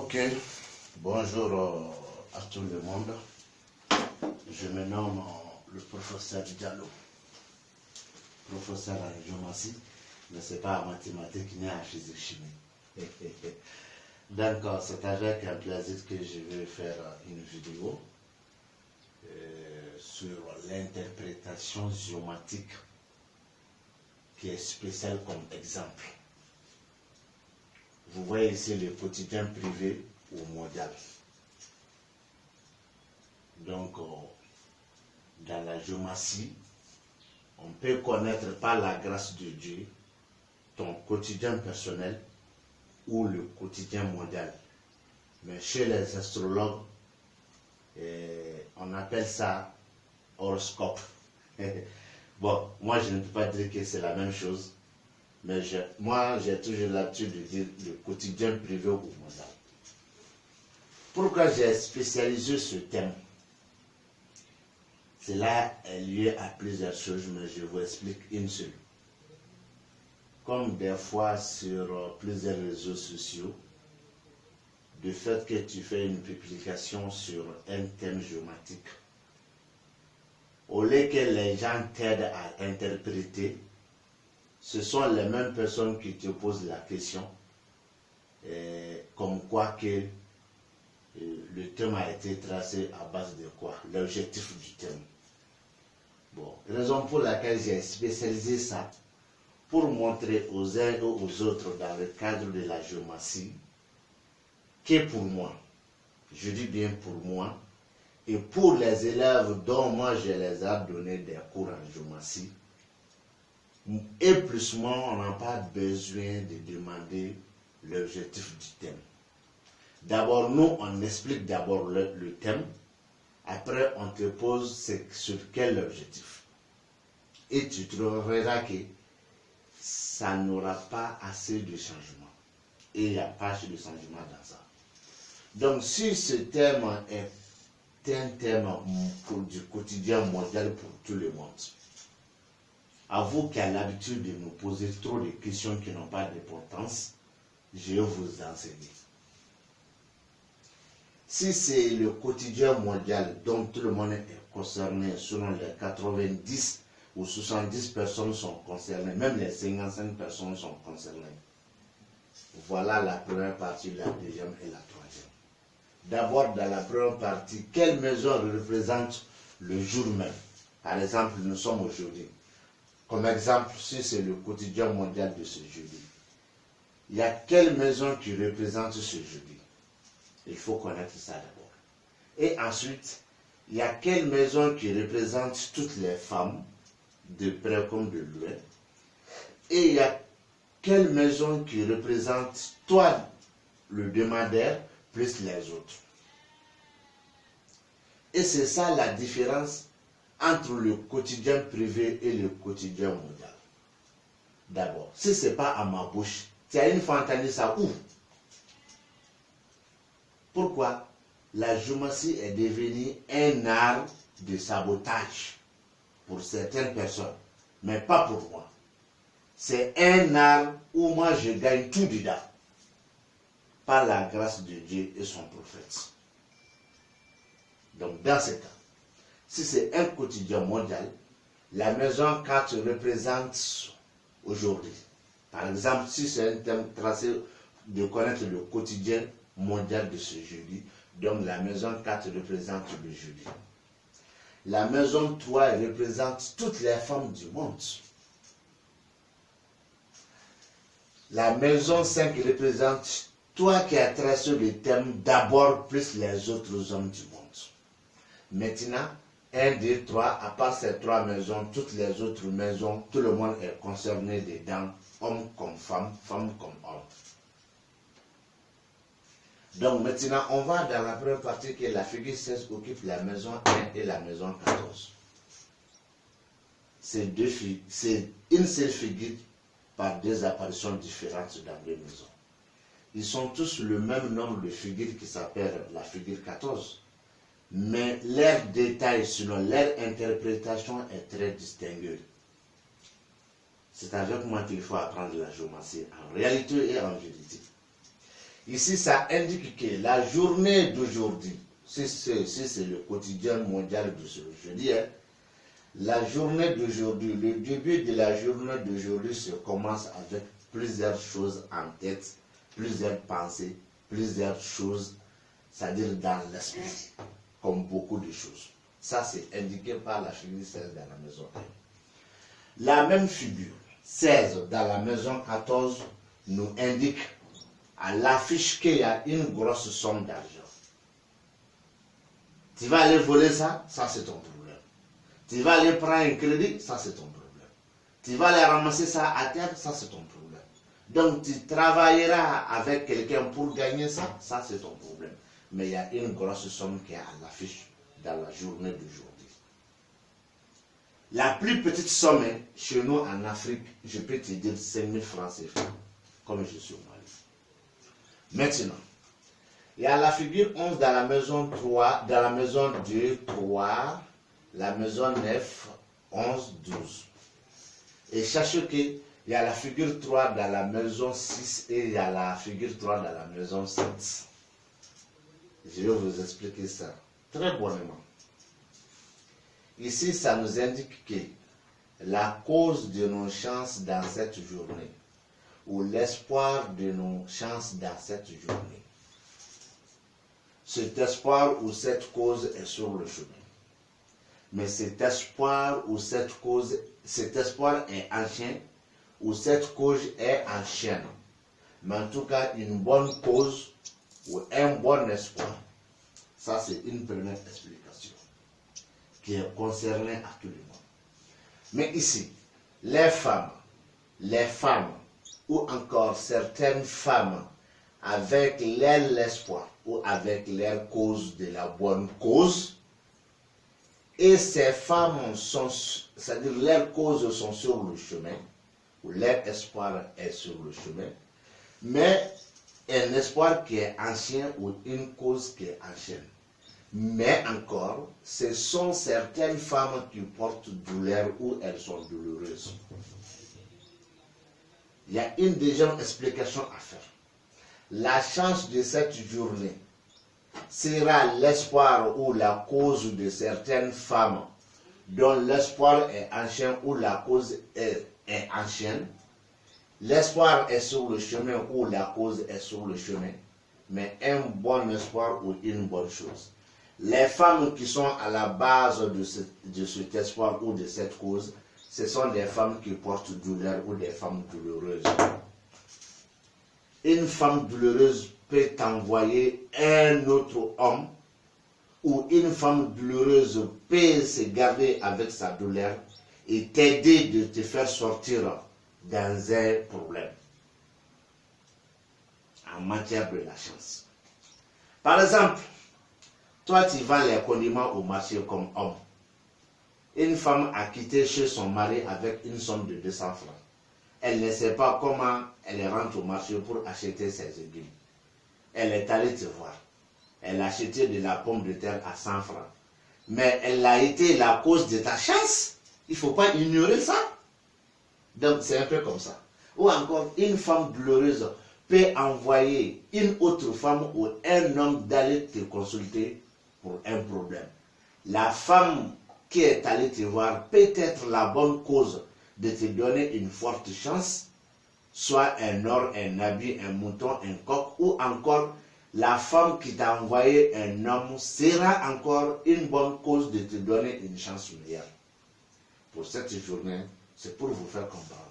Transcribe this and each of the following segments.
Ok, bonjour à tout le monde. Je me nomme le professeur Diallo, professeur en géométrie, mais ce n'est pas en mathématiques ni en physique-chimie. Donc, c'est avec un plaisir que je vais faire une vidéo sur l'interprétation géométrique qui est spéciale comme exemple. Vous voyez ici le quotidien privé ou mondial. Donc, dans la géométrie, on peut connaître par la grâce de Dieu ton quotidien personnel ou le quotidien mondial. Mais chez les astrologues, on appelle ça horoscope. Bon, moi je ne peux pas dire que c'est la même chose, mais moi j'ai toujours l'habitude de dire le quotidien privé ou mondial. Pourquoi j'ai spécialisé ce thème? Cela est lié à plusieurs choses, mais je vous explique une seule. Comme des fois sur plusieurs réseaux sociaux, du fait que tu fais une publication sur un thème géométrique, au lieu que les gens t'aident à interpréter, ce sont les mêmes personnes qui te posent la question, comme quoi que le thème a été tracé à base de quoi? L'objectif du thème. Bon, raison pour laquelle j'ai spécialisé ça, pour montrer aux uns et aux autres dans le cadre de la géométrie, que pour moi, je dis bien pour moi, et pour les élèves dont moi je les ai donné des cours en géométrie, et plus moi, on n'a pas besoin de demander l'objectif du thème. D'abord, nous, on explique d'abord le thème, après on te pose sur quel objectif. Et tu trouveras que ça n'aura pas assez de changement. Et il n'y a pas assez de changement dans ça. Donc, si ce thème est un thème du quotidien mondial pour tout le monde, à vous qui avez l'habitude de nous poser trop de questions qui n'ont pas d'importance, je vais vous enseigner. Si c'est le quotidien mondial dont tout le monde est concerné, selon les 90 ou 70 personnes sont concernées, même les 55 personnes sont concernées. Voilà la première partie, la deuxième et la troisième. D'abord, dans la première partie, quelle maison représente le jour même? Par exemple, nous sommes aujourd'hui. Comme exemple, si c'est le quotidien mondial de ce jeudi, il y a quelle maison qui représente ce jeudi? Il faut connaître ça d'abord. Et ensuite, il y a quelle maison qui représente toutes les femmes, de près comme de loin? Et il y a quelle maison qui représente toi, le demandeur, plus les autres? Et c'est ça la différence entre le quotidien privé et le quotidien mondial. D'abord, si ce n'est pas à ma bouche, tu as une fois entendu ça où? Pourquoi? La géométrie est devenue un art de sabotage pour certaines personnes, mais pas pour moi. C'est un art où moi je gagne tout dedans, par la grâce de Dieu et son prophète. Donc dans ce cas, si c'est un quotidien mondial, la maison 4 représente aujourd'hui. Par exemple, si c'est un thème tracé de connaître le quotidien mondial de ce jeudi, donc la maison 4 représente le jeudi. La maison 3 représente toutes les femmes du monde. La maison 5 représente toi qui as tracé le thème d'abord plus les autres hommes du monde. Maintenant, 1, 2, 3, à part ces 3 maisons, toutes les autres maisons, tout le monde est concerné dedans, homme comme femme, femme comme homme. Donc maintenant, on va dans la première partie que la figure 16 occupe la maison 1 et la maison 14. C'est une seule figure par deux apparitions différentes dans deux maisons. Ils sont tous le même nombre de figures qui s'appelle la figure 14. Mais leur détail selon leur interprétation est très distingué. C'est avec moi qu'il faut apprendre la géométrie en réalité et en vérité. Ici, ça indique que la journée d'aujourd'hui, si c'est le quotidien mondial de ce jeudi, hein, la journée d'aujourd'hui, le début de la journée d'aujourd'hui se commence avec plusieurs choses en tête, plusieurs pensées, plusieurs choses, c'est-à-dire dans l'esprit, comme beaucoup de choses. Ça, c'est indiqué par la figure 16 dans la maison 1. La même figure, 16 dans la maison 14, nous indique à l'affiche qu'il y a une grosse somme d'argent. Tu vas aller voler ça, ça c'est ton problème. Tu vas aller prendre un crédit, ça c'est ton problème. Tu vas aller ramasser ça à terre, ça c'est ton problème. Donc tu travailleras avec quelqu'un pour gagner ça, ça c'est ton problème. Mais il y a une grosse somme qui est à l'affiche dans la journée d'aujourd'hui. La plus petite somme chez nous en Afrique, je peux te dire 5 000 francs CFA, comme je suis au Mali. Maintenant, il y a la figure 11 dans la maison 3, dans la maison 2, 3, la maison 9, 11, 12. Et sachez qu'il y a la figure 3 dans la maison 6 et il y a la figure 3 dans la maison 7. Je vais vous expliquer ça très bonnement. Ici, ça nous indique que la cause de nos chances dans cette journée, ou l'espoir de nos chances dans cette journée, cet espoir ou cette cause est sur le chemin. Mais cet espoir ou cet espoir est ancien ou cette cause est ancienne. Mais en tout cas, une bonne cause ou un bon espoir. Ça, c'est une première explication qui est concernée à tout le monde. Mais ici, les femmes, ou encore certaines femmes avec l'espoir ou avec leur cause de la bonne cause, et ces femmes sont, c'est-à-dire leurs causes sont sur le chemin, ou leur espoir est sur le chemin, mais un espoir qui est ancien ou une cause qui est ancienne. Mais encore, ce sont certaines femmes qui portent douleur ou elles sont douloureuses. Il y a une deuxième explication à faire. La chance de cette journée sera l'espoir ou la cause de certaines femmes dont l'espoir est ancien ou la cause est ancienne. L'espoir est sur le chemin ou la cause est sur le chemin, mais un bon espoir ou une bonne chose. Les femmes qui sont à la base de cet espoir ou de cette cause, ce sont des femmes qui portent douleur ou des femmes douloureuses. Une femme douloureuse peut t'envoyer un autre homme, ou une femme douloureuse peut se garder avec sa douleur et t'aider de te faire sortir dans un problème en matière de la chance. Par exemple, toi tu vends les condiments au marché comme homme. Une femme a quitté chez son mari avec une somme de 200 francs. Elle ne sait pas comment elle rentre au marché pour acheter ses aiguilles. Elle est allée te voir. Elle a acheté de la pomme de terre à 100 francs. Mais elle a été la cause de ta chance. Il ne faut pas ignorer ça. Donc c'est un peu comme ça. Ou encore, une femme douloureuse peut envoyer une autre femme ou un homme d'aller te consulter pour un problème. La femme qui est allée te voir peut être la bonne cause de te donner une forte chance, soit un or, un habit, un mouton, un coq, ou encore la femme qui t'a envoyé un homme sera encore une bonne cause de te donner une chance meilleure. Pour cette journée, c'est pour vous faire comprendre.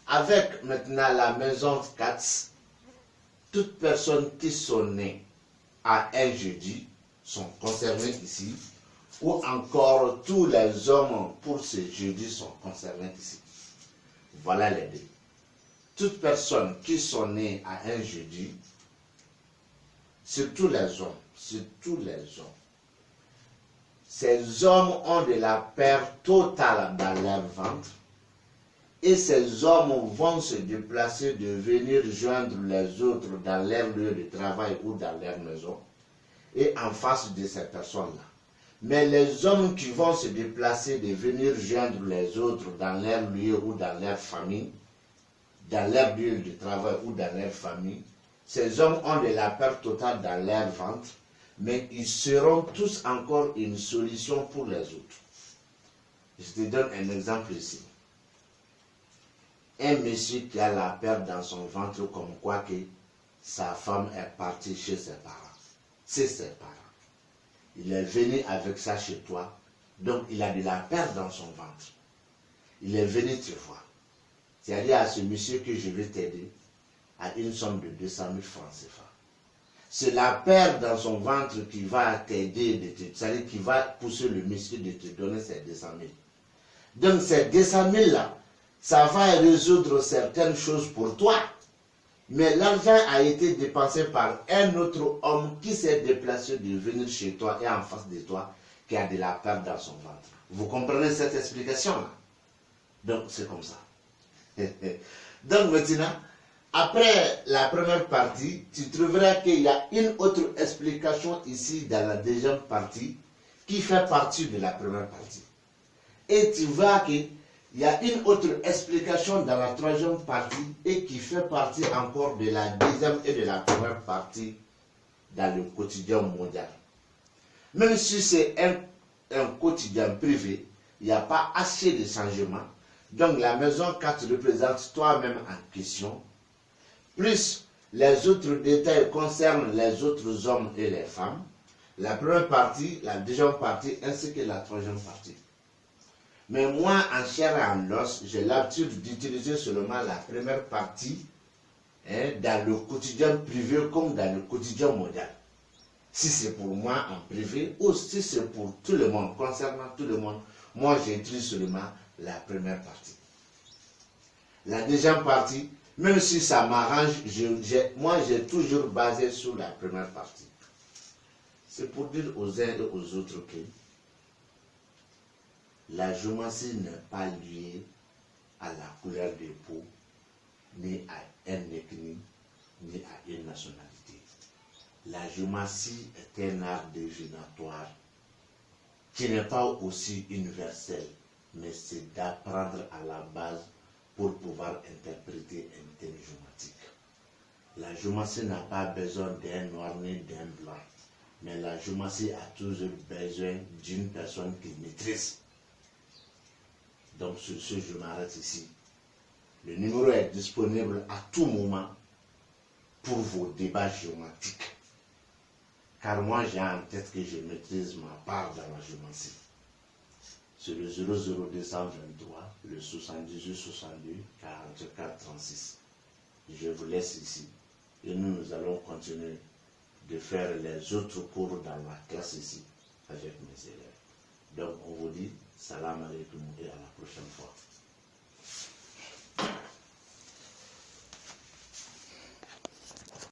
Avec maintenant la maison 4, toutes personnes qui sont nées à un jeudi sont concernées ici, ou encore tous les hommes pour ce jeudi sont concernés ici. Voilà les deux. Toutes personnes qui sont nées à un jeudi, surtout les hommes, ces hommes ont de la perte totale dans leur ventre, et ces hommes vont se déplacer de venir joindre les autres dans leur lieu de travail ou dans leur maison, et en face de ces personnes-là. Mais les hommes qui vont se déplacer de venir joindre les autres dans leur lieu ou dans leur famille, dans leur lieu de travail ou dans leur famille, ces hommes ont de la perte totale dans leur ventre, mais ils seront tous encore une solution pour les autres. Je te donne un exemple ici. Un monsieur qui a la perte dans son ventre comme quoi que sa femme est partie chez ses parents. C'est ses parents. Il est venu avec ça chez toi, donc il a de la perte dans son ventre. Il est venu te voir. Tu as dit à ce monsieur que je vais t'aider à une somme de 200 000 francs CFA. C'est la perte dans son ventre qui va t'aider, c'est-à-dire qui va pousser le monsieur de te donner ces 200 000. Donc ces 200 000 là, ça va résoudre certaines choses pour toi. Mais l'argent a été dépensé par un autre homme qui s'est déplacé de venir chez toi et en face de toi, qui a de la perte dans son ventre. Vous comprenez cette explication-là? Donc c'est comme ça. Donc maintenant, après la première partie, tu trouveras qu'il y a une autre explication ici dans la deuxième partie qui fait partie de la première partie. Et tu vois qu'il y a une autre explication dans la troisième partie et qui fait partie encore de la deuxième et de la première partie dans le quotidien mondial. Même si c'est un quotidien privé, il n'y a pas assez de changements. Donc la maison 4 représente toi-même en question, plus les autres détails concernent les autres hommes et les femmes, la première partie, la deuxième partie ainsi que la troisième partie. Mais moi, en chair et en os, j'ai l'habitude d'utiliser seulement la première partie dans le quotidien privé comme dans le quotidien mondial. Si c'est pour moi en privé ou si c'est pour tout le monde, concernant tout le monde, moi j'utilise seulement la première partie. La deuxième partie, même si ça m'arrange, moi j'ai toujours basé sur la première partie. C'est pour dire aux uns et aux autres que la géomancie n'est pas liée à la couleur de peau, ni à un ethnie, ni à une nationalité. La géomancie est un art divinatoire qui n'est pas aussi universel, mais c'est d'apprendre à la base pour pouvoir interpréter un thème géomatique. La géomancie n'a pas besoin d'un noir ni d'un blanc, mais la géomancie a toujours besoin d'une personne qui maîtrise. Donc sur ce, je m'arrête ici. Le numéro est disponible à tout moment pour vos débats géomatiques. Car moi, j'ai en tête que je maîtrise ma part dans la géomancie. C'est le 00223, le 78 62 44 36. Je vous laisse ici. Et nous allons continuer de faire les autres cours dans la classe ici avec mes élèves. Donc on vous dit salam alaikum et à la prochaine fois.